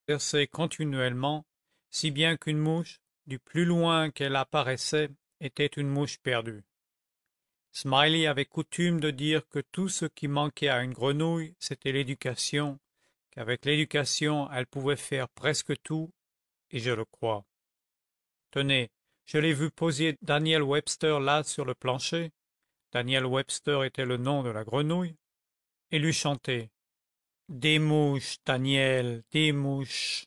exerçait continuellement, si bien qu'une mouche, du plus loin qu'elle apparaissait, était une mouche perdue. Smiley avait coutume de dire que tout ce qui manquait à une grenouille, c'était l'éducation, qu'avec l'éducation, elle pouvait faire presque tout, et je le crois. Tenez, je l'ai vu poser Daniel Webster là sur le plancher. Daniel Webster était le nom de la grenouille, et lui chanter. Des mouches, Daniel, des mouches.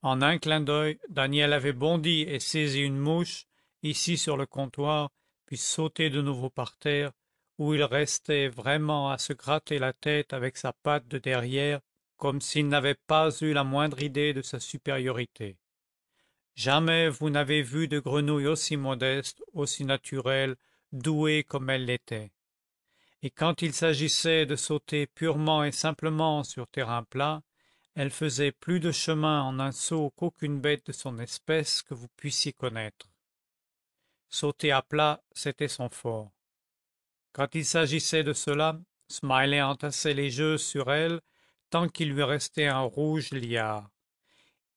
En un clin d'œil, Daniel avait bondi et saisi une mouche, ici sur le comptoir, puis sauté de nouveau par terre, où il restait vraiment à se gratter la tête avec sa patte de derrière, comme s'il n'avait pas eu la moindre idée de sa supériorité. Jamais vous n'avez vu de grenouille aussi modeste, aussi naturelle, douée comme elle l'était. Et quand il s'agissait de sauter purement et simplement sur terrain plat, elle faisait plus de chemin en un saut qu'aucune bête de son espèce que vous puissiez connaître. Sauter à plat, c'était son fort. Quand il s'agissait de cela, Smiley entassait les jeux sur elle tant qu'il lui restait un rouge liard.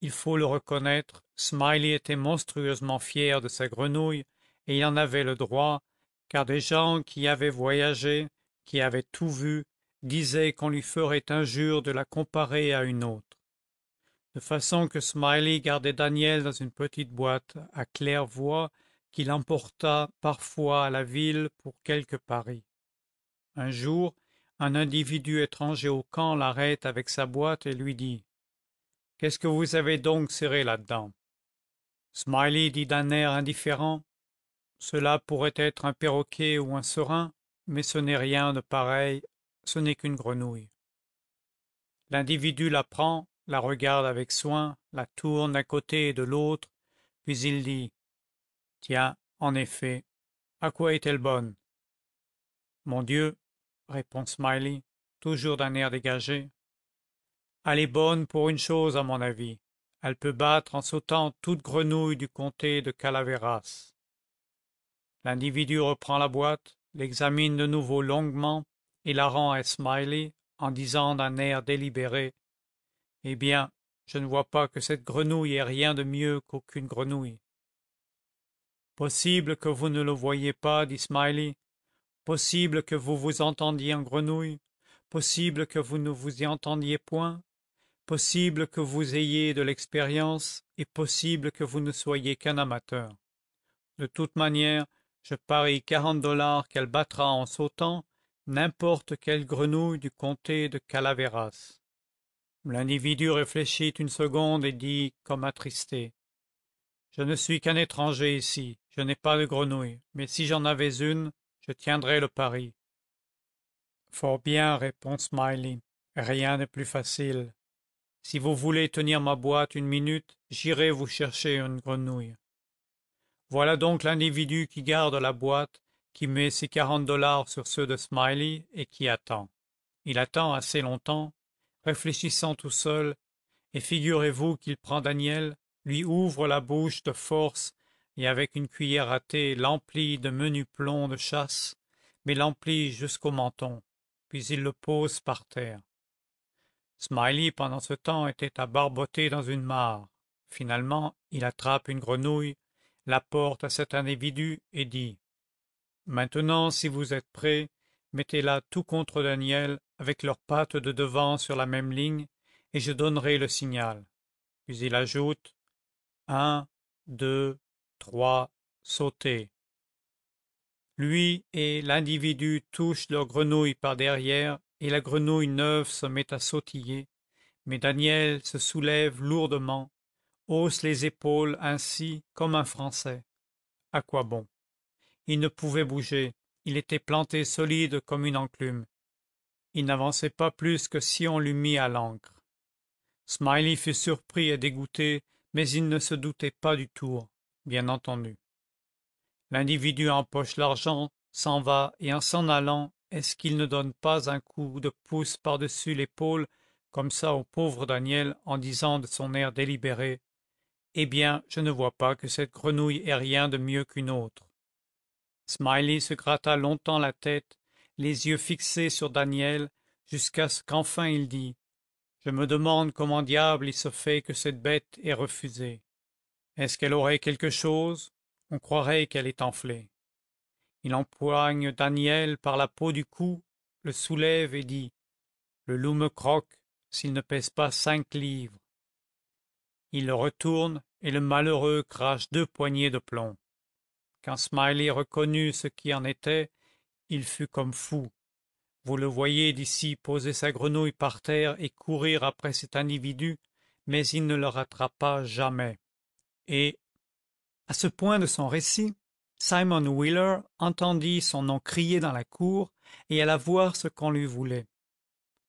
Il faut le reconnaître, Smiley était monstrueusement fier de sa grenouille, et il en avait le droit, car des gens qui avaient voyagé, qui avaient tout vu, disaient qu'on lui ferait injure de la comparer à une autre. De façon que Smiley gardait Daniel dans une petite boîte à claire-voie qu'il emporta parfois à la ville pour quelque pari. Un jour, un individu étranger au camp l'arrête avec sa boîte et lui dit: Qu'est-ce que vous avez donc serré là-dedans? Smiley dit d'un air indifférent: Cela pourrait être un perroquet ou un serin, mais ce n'est rien de pareil, ce n'est qu'une grenouille. L'individu la prend, la regarde avec soin, la tourne d'un côté et de l'autre, puis il dit: Tiens, en effet, à quoi est-elle bonne? Mon Dieu, répond Smiley, toujours d'un air dégagé, elle est bonne pour une chose, à mon avis. Elle peut battre en sautant toute grenouille du comté de Calaveras. L'individu reprend la boîte, l'examine de nouveau longuement et la rend à Smiley en disant d'un air délibéré: Eh bien, je ne vois pas que cette grenouille ait rien de mieux qu'aucune grenouille. Possible que vous ne le voyiez pas, dit Smiley. Possible que vous vous entendiez en grenouille. Possible que vous ne vous y entendiez point. Possible que vous ayez de l'expérience, et possible que vous ne soyez qu'un amateur. De toute manière, je parie $40 qu'elle battra en sautant n'importe quelle grenouille du comté de Calaveras. L'individu réfléchit une seconde et dit, comme attristé: Je ne suis qu'un étranger ici, je n'ai pas de grenouille, mais si j'en avais une, je tiendrais le pari. Fort bien, répond Smiley, rien n'est plus facile. Si vous voulez tenir ma boîte une minute, j'irai vous chercher une grenouille. Voilà donc l'individu qui garde la boîte, qui met ses $40 sur ceux de Smiley et qui attend. Il attend assez longtemps, réfléchissant tout seul, et figurez-vous qu'il prend Daniel, lui ouvre la bouche de force et avec une cuillère à thé l'emplit de menu plomb de chasse, mais l'emplit jusqu'au menton, puis il le pose par terre. Smiley, pendant ce temps, était à barboter dans une mare. Finalement, il attrape une grenouille, la porte à cet individu et dit: Maintenant, si vous êtes prêts, mettez-la tout contre Daniel, avec leurs pattes de devant sur la même ligne, et je donnerai le signal. Puis il ajoute: 1, 2, 3, sautez. Lui et l'individu touchent leur grenouille par derrière, et la grenouille neuve se met à sautiller, mais Daniel se soulève lourdement, hausse les épaules ainsi comme un Français. À quoi bon? Il ne pouvait bouger, il était planté solide comme une enclume. Il n'avançait pas plus que si on l'eût mis à l'ancre. Smiley fut surpris et dégoûté, mais il ne se doutait pas du tour, bien entendu. L'individu empoche l'argent, s'en va, et en s'en allant, est-ce qu'il ne donne pas un coup de pouce par-dessus l'épaule, comme ça au pauvre Daniel, en disant de son air délibéré: Eh bien, je ne vois pas que cette grenouille ait rien de mieux qu'une autre. Smiley se gratta longtemps la tête, les yeux fixés sur Daniel, jusqu'à ce qu'enfin il dit: Je me demande comment diable il se fait que cette bête ait refusé. Est-ce qu'elle aurait quelque chose? On croirait qu'elle est enflée. Il empoigne Daniel par la peau du cou, le soulève et dit: Le loup me croque s'il ne pèse pas 5 livres. Il le retourne et le malheureux crache 2 poignées de plomb. Quand Smiley reconnut ce qui en était, il fut comme fou. Vous le voyez d'ici poser sa grenouille par terre et courir après cet individu, mais il ne le rattrapa jamais. Et, à ce point de son récit, Simon Wheeler entendit son nom crié dans la cour et alla voir ce qu'on lui voulait.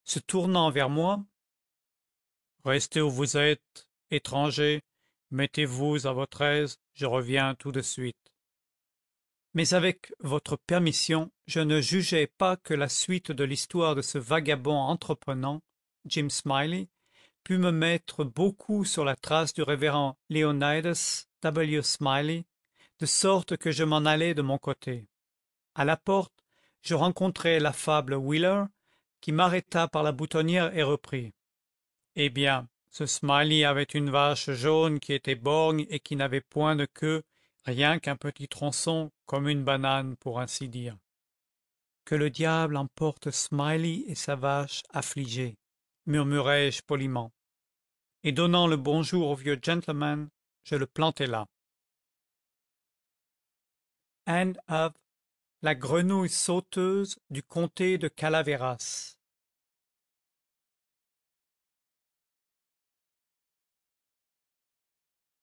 Se tournant vers moi: Restez où vous êtes, étranger, mettez-vous à votre aise, je reviens tout de suite. Mais avec votre permission, je ne jugeais pas que la suite de l'histoire de ce vagabond entreprenant, Jim Smiley, pût me mettre beaucoup sur la trace du révérend Leonidas W. Smiley, de sorte que je m'en allai de mon côté. À la porte, je rencontrai l'affable Wheeler, qui m'arrêta par la boutonnière et reprit: Eh bien, ce Smiley avait une vache jaune qui était borgne et qui n'avait point de queue, rien qu'un petit tronçon, comme une banane, pour ainsi dire. Que le diable emporte Smiley et sa vache affligée, murmurai-je poliment. Et donnant le bonjour au vieux gentleman, je le plantai là. End of La grenouille sauteuse du comté de Calaveras.